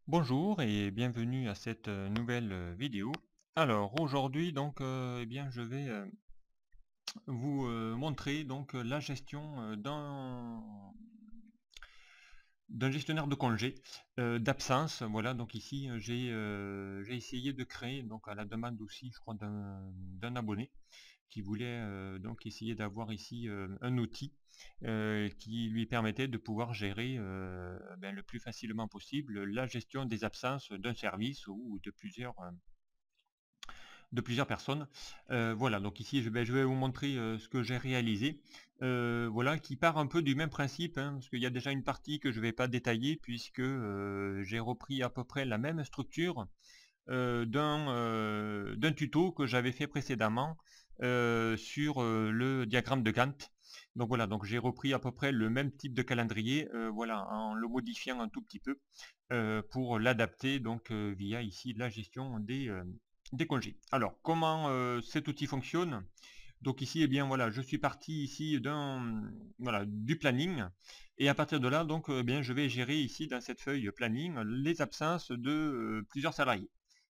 Bonjour et bienvenue à cette nouvelle vidéo. Alors aujourd'hui donc eh bien je vais vous montrer donc la gestion d'un gestionnaire de congé d'absence. Voilà, donc ici j'ai essayé de créer, donc à la demande aussi je crois d'un abonné qui voulait donc essayer d'avoir ici un outil qui lui permettait de pouvoir gérer le plus facilement possible la gestion des absences d'un service ou de plusieurs personnes. Voilà, donc ici je vais vous montrer ce que j'ai réalisé. Voilà, qui part un peu du même principe, hein, parce qu'il y a déjà une partie que je ne vais pas détailler puisque j'ai repris à peu près la même structure d'un tuto que j'avais fait précédemment sur le diagramme de Gantt. Donc voilà, donc j'ai repris à peu près le même type de calendrier, voilà, en le modifiant un tout petit peu pour l'adapter donc via ici la gestion des congés. Alors, comment cet outil fonctionne? Donc ici, eh bien voilà, je suis parti ici du planning et à partir de là, donc eh bien je vais gérer ici dans cette feuille planning les absences de plusieurs salariés.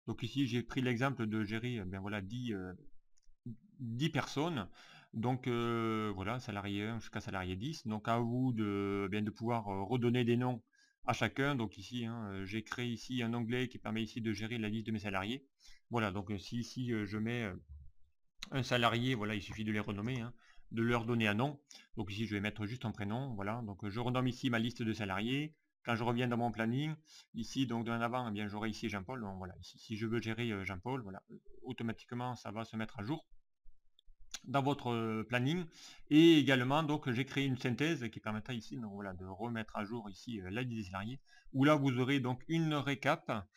Donc ici, j'ai pris l'exemple de gérer bien voilà 10 personnes. Donc voilà, salarié 1 jusqu'à salarié 10. Donc à vous de pouvoir redonner des noms à chacun. Donc ici, hein, j'ai créé ici un onglet qui permet ici de gérer la liste de mes salariés. Voilà, donc si ici je mets un salarié, voilà, il suffit de les renommer, hein, de leur donner un nom. Donc ici, je vais mettre juste un prénom, voilà. Donc je renomme ici ma liste de salariés. Quand je reviens dans mon planning, ici, donc en avant, eh bien, j'aurai ici Jean-Paul. Donc voilà, ici, si je veux gérer Jean-Paul, voilà, automatiquement, ça va se mettre à jour dans votre planning. Et également, donc, j'ai créé une synthèse qui permettra ici, donc, voilà, de remettre à jour ici la liste des salariés, où là, vous aurez donc une récap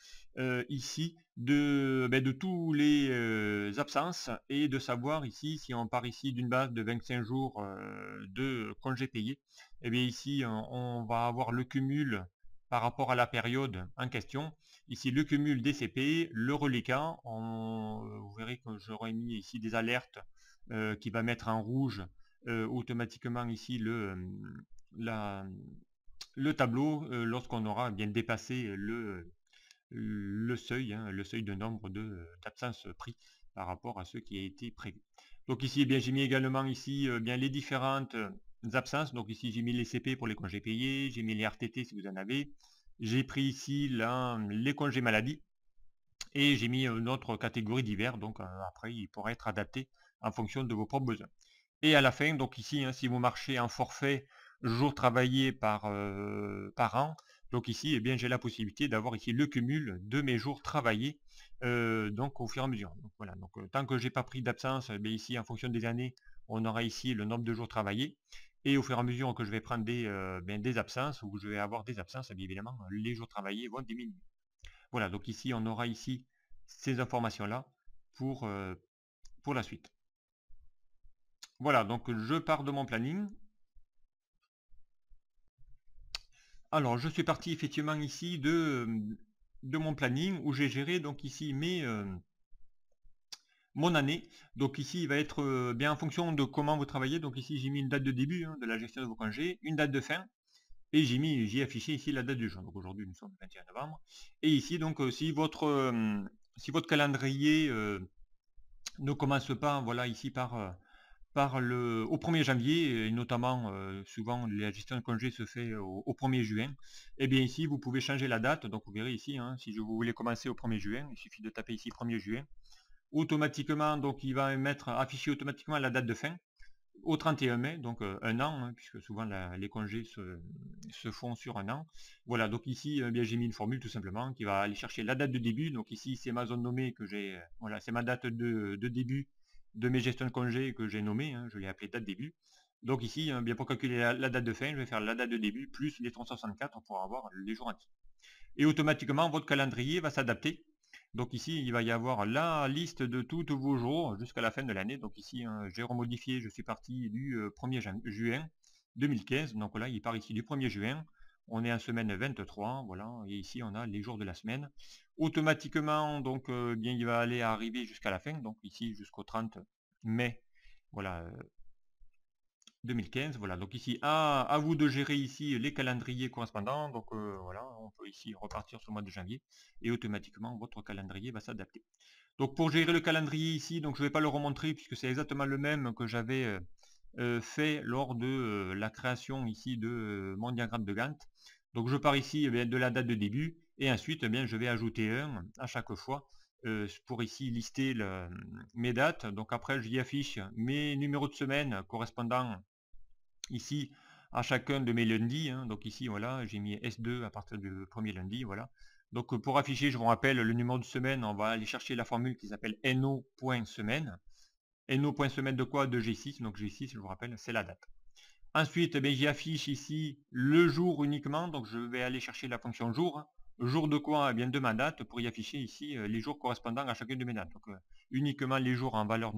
ici de tous les absences et de savoir ici, si on part ici d'une base de 25 jours de congés payés, et bien ici, on va avoir le cumul par rapport à la période en question. Ici, le cumul des CP, le reliquat, vous verrez que j'aurais mis ici des alertes qui va mettre en rouge automatiquement ici la, le tableau lorsqu'on aura bien dépassé le seuil, hein, le seuil de nombre d'absences pris par rapport à ce qui a été prévu. Donc ici, eh bien, j'ai mis également ici bien les différentes absences. Donc ici, j'ai mis les CP pour les congés payés, j'ai mis les RTT si vous en avez. J'ai pris ici les congés maladie et j'ai mis une autre catégorie divers. Donc après, il pourra être adapté en fonction de vos propres besoins. Et à la fin, donc ici, hein, si vous marchez en forfait jours travaillés par an, donc ici, eh bien, j'ai la possibilité d'avoir ici le cumul de mes jours travaillés donc au fur et à mesure. Donc voilà, donc tant que j'ai pas pris d'absence, eh ici, en fonction des années, on aura ici le nombre de jours travaillés. Et au fur et à mesure que je vais prendre des absences, ou que je vais avoir des absences, bien évidemment, les jours travaillés vont diminuer. Voilà, donc ici, on aura ici ces informations-là pour, pour la suite. Voilà, donc je pars de mon planning. Alors, je suis parti effectivement ici de mon planning où j'ai géré donc ici mon année. Donc ici, il va être bien en fonction de comment vous travaillez. Donc ici, j'ai mis une date de début hein, de la gestion de vos congés, une date de fin, et j'ai affiché ici la date du jour. Donc aujourd'hui, nous sommes le 21 novembre. Et ici, donc, si votre calendrier ne commence pas, voilà, ici au 1er janvier, et notamment souvent la gestion de congé se fait au 1er juin, et bien ici vous pouvez changer la date, donc vous verrez ici, hein, si vous voulez commencer au 1er juin, il suffit de taper ici 1er juin, automatiquement donc il va afficher automatiquement la date de fin, au 31 mai, donc un an, hein, puisque souvent les congés se font sur un an. Voilà, donc ici bien j'ai mis une formule tout simplement qui va aller chercher la date de début. Donc ici c'est ma zone nommée que j'ai, voilà, c'est ma date de début de mes gestions de congés que j'ai nommée, hein, je l'ai appelé date début. Donc ici, bien pour calculer la date de fin, je vais faire la date de début plus les 364 pour avoir les jours entiers. Et automatiquement, votre calendrier va s'adapter. Donc ici, il va y avoir la liste de tous vos jours jusqu'à la fin de l'année. Donc ici, hein, j'ai remodifié, je suis parti du 1er juin 2015. Donc là, il part ici du 1er juin. On est en semaine 23, voilà, et ici on a les jours de la semaine. Automatiquement, donc bien il va aller arriver jusqu'à la fin, donc ici jusqu'au 30 mai, voilà, 2015, voilà. Donc ici, à vous de gérer ici les calendriers correspondants. Donc voilà, on peut ici repartir sur le mois de janvier et automatiquement votre calendrier va s'adapter. Donc pour gérer le calendrier ici, donc je ne vais pas le remontrer puisque c'est exactement le même que j'avais fait lors de la création ici de mon diagramme de Gantt. Donc je pars ici de la date de début et ensuite je vais ajouter un à chaque fois pour ici lister mes dates. Donc après j'y affiche mes numéros de semaine correspondant ici à chacun de mes lundis. Donc ici voilà, j'ai mis S2 à partir du premier lundi, voilà. Donc pour afficher, je vous rappelle, le numéro de semaine, on va aller chercher la formule qui s'appelle no.semaine. No.semaine de quoi? De G6, donc G6, je vous rappelle, c'est la date. Ensuite, j'y affiche ici le jour uniquement, donc je vais aller chercher la fonction jour. Jour de quoi? Eh bien de ma date, pour y afficher ici les jours correspondant à chacune de mes dates. Donc uniquement les jours en valeur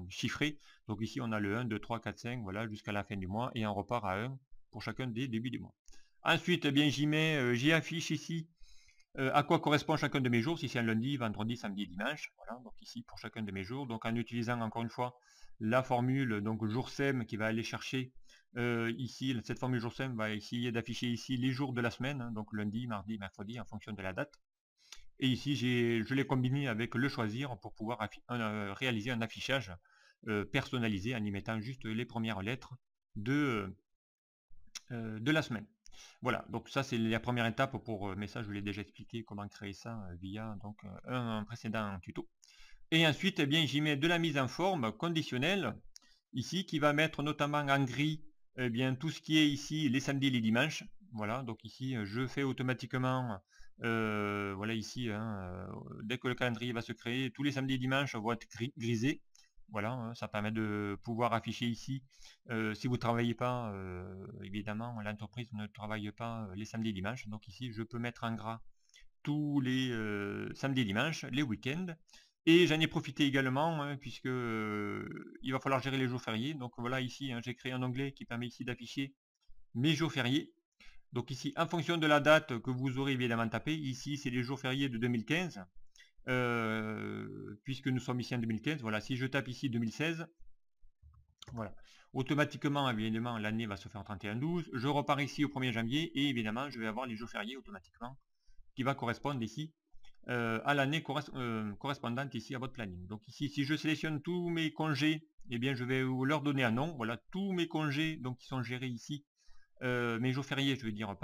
chiffrée. Donc ici on a le 1, 2, 3, 4, 5, voilà, jusqu'à la fin du mois, et on repart à 1 pour chacun des débuts du mois. Ensuite, j'y affiche ici à quoi correspond chacun de mes jours, si c'est un lundi, vendredi, samedi, dimanche. Voilà, donc ici pour chacun de mes jours. Donc en utilisant encore une fois la formule donc jour sem qui va aller chercher ici, cette formule jour sem va essayer d'afficher ici les jours de la semaine, donc lundi, mardi, mercredi en fonction de la date. Et ici je l'ai combiné avec le choisir pour pouvoir réaliser un affichage personnalisé en y mettant juste les premières lettres de la semaine. Voilà, donc ça c'est la première étape mais ça je vous l'ai déjà expliqué comment créer ça via donc un précédent tuto. Et ensuite, j'y mets de la mise en forme conditionnelle, ici, qui va mettre notamment en gris tout ce qui est ici les samedis et les dimanches. Voilà, donc ici je fais automatiquement, voilà ici, dès que le calendrier va se créer, tous les samedis et dimanches vont être grisés. Voilà, ça permet de pouvoir afficher ici, si vous ne travaillez pas, évidemment, l'entreprise ne travaille pas les samedis et dimanches. Donc ici, je peux mettre en gras tous les samedis et dimanches, les week-ends. Et j'en ai profité également, puisque il va falloir gérer les jours fériés. Donc voilà, ici, j'ai créé un onglet qui permet ici d'afficher mes jours fériés. Donc ici, en fonction de la date que vous aurez évidemment tapé, ici, c'est les jours fériés de 2015. Puisque nous sommes ici en 2015, voilà, si je tape ici 2016, voilà, automatiquement, évidemment, l'année va se faire en 31-12, je repars ici au 1er janvier, et évidemment, je vais avoir les jours fériés automatiquement, qui va correspondre ici à l'année correspondante ici à votre planning. Donc ici, si je sélectionne tous mes congés, je vais leur donner un nom, voilà, tous mes congés, donc qui sont gérés ici, mes jours fériés, je veux dire,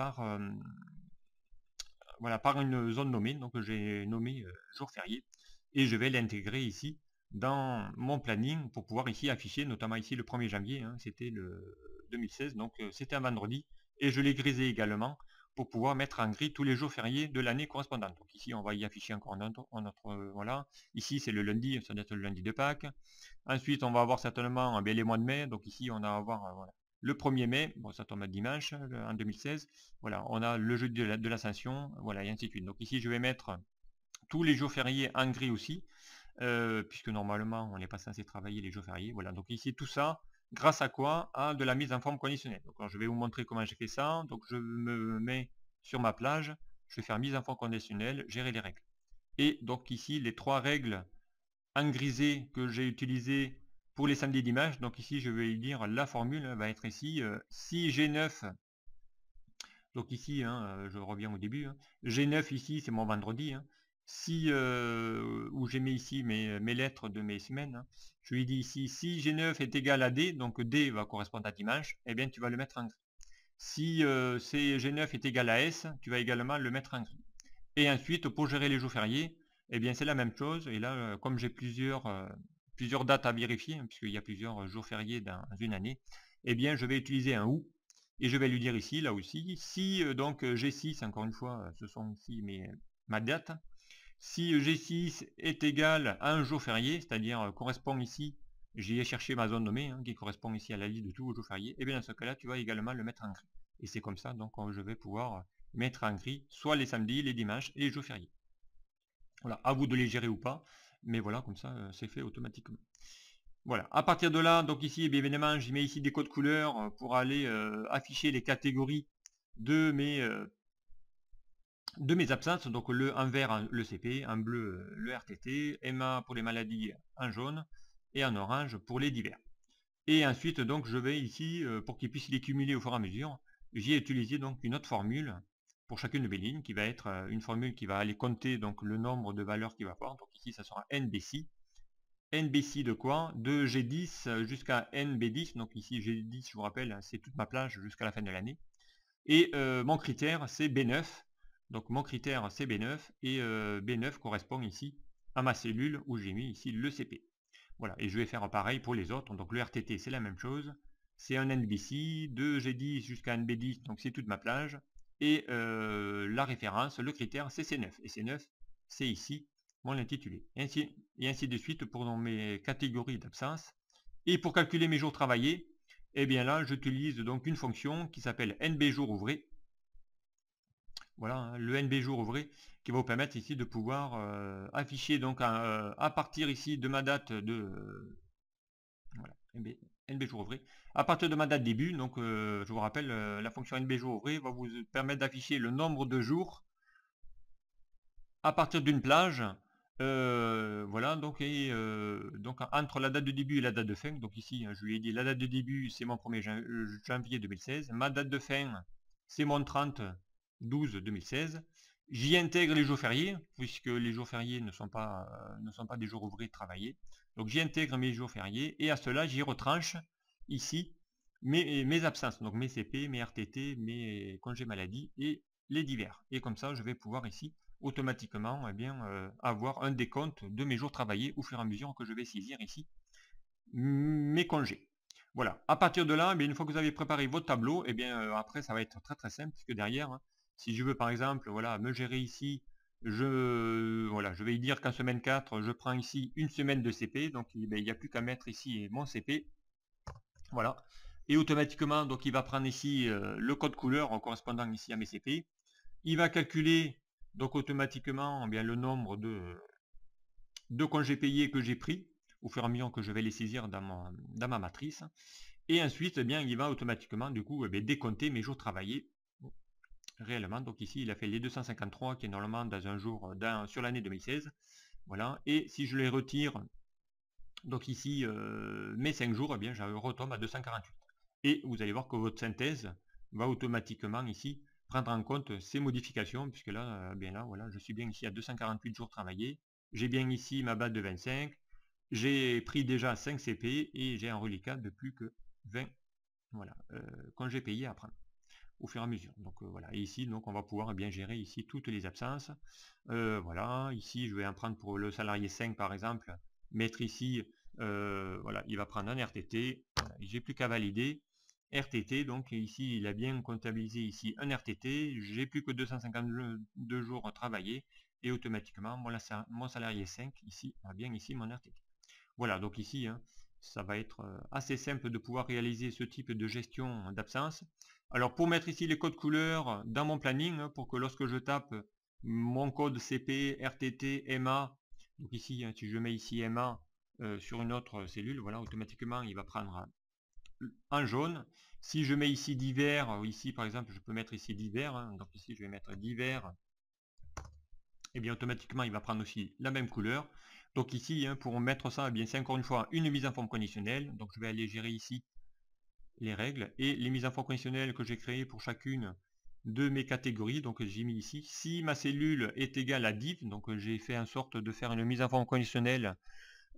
voilà, par une zone nommée, donc j'ai nommé jour férié, et je vais l'intégrer ici dans mon planning pour pouvoir ici afficher, notamment ici le 1er janvier, c'était le 2016, donc c'était un vendredi, et je l'ai grisé également pour pouvoir mettre en gris tous les jours fériés de l'année correspondante. Donc ici on va y afficher encore voilà, ici c'est le lundi, ça doit être le lundi de Pâques. Ensuite on va avoir certainement les mois de mai, donc ici on va avoir voilà, le 1er mai, bon ça tombe à dimanche en 2016, voilà, on a le jeudi de l'Ascension, voilà, et ainsi de suite. Donc ici je vais mettre tous les jours fériés en gris aussi, puisque normalement on n'est pas censé travailler les jours fériés, voilà. Donc ici tout ça, grâce à quoi? À de la mise en forme conditionnelle. Donc je vais vous montrer comment j'ai fait ça. Donc je me mets sur ma plage, je vais faire mise en forme conditionnelle, gérer les règles. Et donc ici les trois règles en grisé que j'ai utilisées pour les samedis et dimanches. Donc ici je vais dire la formule va être ici si G9, donc ici je reviens au début, G9 ici c'est mon vendredi, si où j'ai mis ici mes lettres de mes semaines, je lui dis ici si G9 est égal à D, donc D va correspondre à dimanche, et bien tu vas le mettre en gris. Si G9 est égal à S, tu vas également le mettre en gris. Et ensuite pour gérer les jours fériés, bien c'est la même chose, et là comme j'ai plusieurs dates à vérifier, puisqu'il y a plusieurs jours fériés dans une année, bien je vais utiliser un OU, et je vais lui dire ici, là aussi, si donc G6, encore une fois, ce sont ici ma date, si G6 est égal à un jour férié, c'est-à-dire correspond ici, j'y ai cherché ma zone nommée, qui correspond ici à la liste de tous vos jours fériés, et bien dans ce cas-là, tu vas également le mettre en gris. Et c'est comme ça, donc je vais pouvoir mettre en gris soit les samedis, les dimanches et les jours fériés. Voilà, à vous de les gérer ou pas, mais voilà, comme ça, c'est fait automatiquement. Voilà, à partir de là, donc ici, bien évidemment, j'y mets ici des codes couleurs pour aller afficher les catégories de mes absences. Donc en vert, le CP, en bleu, le RTT, MA pour les maladies en jaune et en orange pour les divers. Et ensuite, donc, je vais ici, pour qu'il puisse les cumuler au fur et à mesure, j'ai utilisé donc une autre formule pour chacune de mes lignes, qui va être une formule qui va aller compter donc le nombre de valeurs qu'il va avoir. Donc ici, ça sera NBC. NBC de quoi? De G10 jusqu'à NB10. Donc ici, G10, je vous rappelle, c'est toute ma plage jusqu'à la fin de l'année. Et mon critère, c'est B9. Donc mon critère, c'est B9. Et B9 correspond ici à ma cellule où j'ai mis ici le CP. Voilà, et je vais faire pareil pour les autres. Donc le RTT, c'est la même chose. C'est un NBC, de G10 jusqu'à NB10, donc c'est toute ma plage. Et la référence, le critère, c'est C9. Et C9, c'est ici mon intitulé. Et ainsi de suite pour mes catégories d'absence. Et pour calculer mes jours travaillés, eh bien là, j'utilise donc une fonction qui s'appelle NB jours ouvrés. Voilà, hein, le NB jour ouvré qui va vous permettre ici de pouvoir afficher donc à partir ici de ma date de voilà, NB jour ouvré. À partir de ma date début, donc je vous rappelle, la fonction NB jour ouvré va vous permettre d'afficher le nombre de jours à partir d'une plage. Voilà, donc, donc entre la date de début et la date de fin. Donc ici, je lui ai dit la date de début, c'est mon 1er janvier 2016. Ma date de fin, c'est mon 30/12/2016. J'y intègre les jours fériés, puisque les jours fériés ne sont pas des jours ouvrés travaillés. Donc j'y intègre mes jours fériés et à cela j'y retranche ici mes absences, donc mes CP, mes RTT, mes congés maladie et les divers. Et comme ça je vais pouvoir ici automatiquement avoir un décompte de mes jours travaillés au fur et à mesure que je vais saisir ici mes congés. Voilà, à partir de là, une fois que vous avez préparé votre tableau, après ça va être très très simple, puisque derrière, si je veux par exemple voilà, me gérer ici, je vais dire qu'en semaine 4, je prends ici une semaine de CP, donc il n'y a plus qu'à mettre ici mon CP. Voilà, et automatiquement, donc il va prendre ici le code couleur en correspondant ici à mes CP. Il va calculer donc automatiquement le nombre de congés payés que j'ai pris au fur et à mesure que je vais les saisir dans ma matrice. Et ensuite, il va automatiquement du coup décompter mes jours travaillés réellement. Donc ici, il a fait les 253 qui est normalement dans un jour sur l'année 2016. Voilà. Et si je les retire, donc ici, mes 5 jours, je retombe à 248. Et vous allez voir que votre synthèse va automatiquement ici prendre en compte ces modifications, puisque là, voilà, je suis bien ici à 248 jours travaillés. J'ai bien ici ma base de 25. J'ai pris déjà 5 CP et j'ai un reliquat de plus que 20 voilà, congés payés à prendre au fur et à mesure. Donc voilà, et ici donc on va pouvoir bien gérer ici toutes les absences. Voilà, ici je vais en prendre pour le salarié 5 par exemple, mettre ici, voilà, il va prendre un RTT, voilà, j'ai plus qu'à valider. RTT, donc ici il a bien comptabilisé ici un RTT, j'ai plus que 252 jours travaillés et automatiquement mon salarié 5 ici a bien ici mon RTT. Voilà, donc ici ça va être assez simple de pouvoir réaliser ce type de gestion d'absence. Alors pour mettre ici les codes couleurs dans mon planning, pour que lorsque je tape mon code CP, RTT, MA, donc ici si je mets ici MA sur une autre cellule, voilà, automatiquement il va prendre en jaune. Si je mets ici divers, ici par exemple je peux mettre ici divers, donc ici je vais mettre divers, et bien automatiquement il va prendre aussi la même couleur. Donc ici pour mettre ça, c'est encore une fois une mise en forme conditionnelle. Donc je vais aller gérer ici les règles et les mises en forme conditionnelles que j'ai créées pour chacune de mes catégories. Donc j'ai mis ici, si ma cellule est égale à div, donc j'ai fait en sorte de faire une mise en forme conditionnelle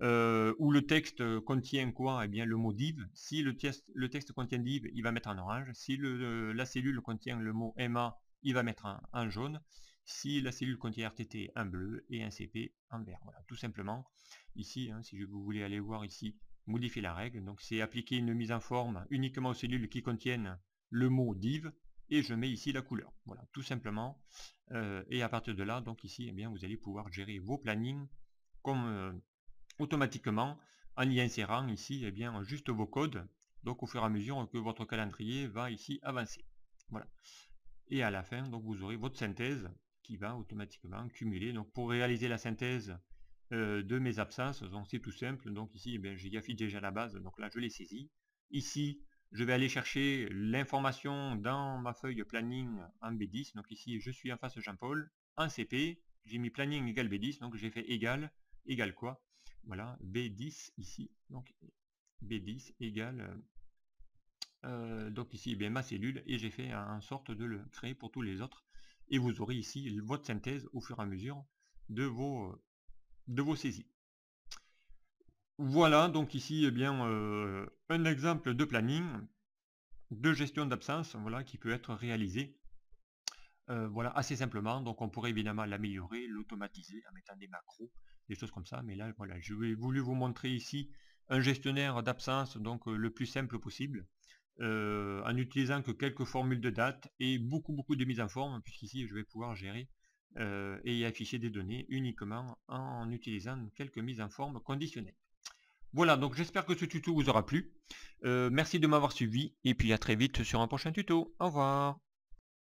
où le texte contient quoi? Le mot div. Si le texte contient div, il va mettre en orange. Si la cellule contient le mot MA, il va mettre en jaune. Si la cellule contient RTT, un bleu et un CP en vert. Voilà, tout simplement. Ici, si vous voulez aller voir ici, modifier la règle. Donc c'est appliquer une mise en forme uniquement aux cellules qui contiennent le mot div et je mets ici la couleur. Voilà, tout simplement. Et à partir de là, donc ici, vous allez pouvoir gérer vos plannings comme automatiquement en y insérant ici juste vos codes, donc au fur et à mesure que votre calendrier va ici avancer. Voilà. Et à la fin, donc vous aurez votre synthèse qui va automatiquement cumuler. Donc pour réaliser la synthèse de mes absences, donc c'est tout simple. Donc ici, j'ai Yafi déjà la base, donc là je l'ai saisi. Ici, je vais aller chercher l'information dans ma feuille planning en B10. Donc ici, je suis en face Jean-Paul, en CP, j'ai mis planning égale B10, donc j'ai fait égal quoi? Voilà, B10 ici, donc B10 égale donc ici, eh bien, ma cellule, et j'ai fait en sorte de le créer pour tous les autres. Et vous aurez ici votre synthèse au fur et à mesure de vos saisies. Voilà, donc ici, eh bien, un exemple de planning, de gestion d'absence, voilà, qui peut être réalisé voilà, assez simplement. Donc on pourrait évidemment l'améliorer, l'automatiser en mettant des macros, des choses comme ça. Mais là, voilà, je vais voulu vous montrer ici un gestionnaire d'absence, donc le plus simple possible. En utilisant que quelques formules de date et beaucoup de mise en forme, puisqu'ici je vais pouvoir gérer et afficher des données uniquement en utilisant quelques mises en forme conditionnelles. Voilà, donc j'espère que ce tuto vous aura plu. Merci de m'avoir suivi et puis à très vite sur un prochain tuto. Au revoir.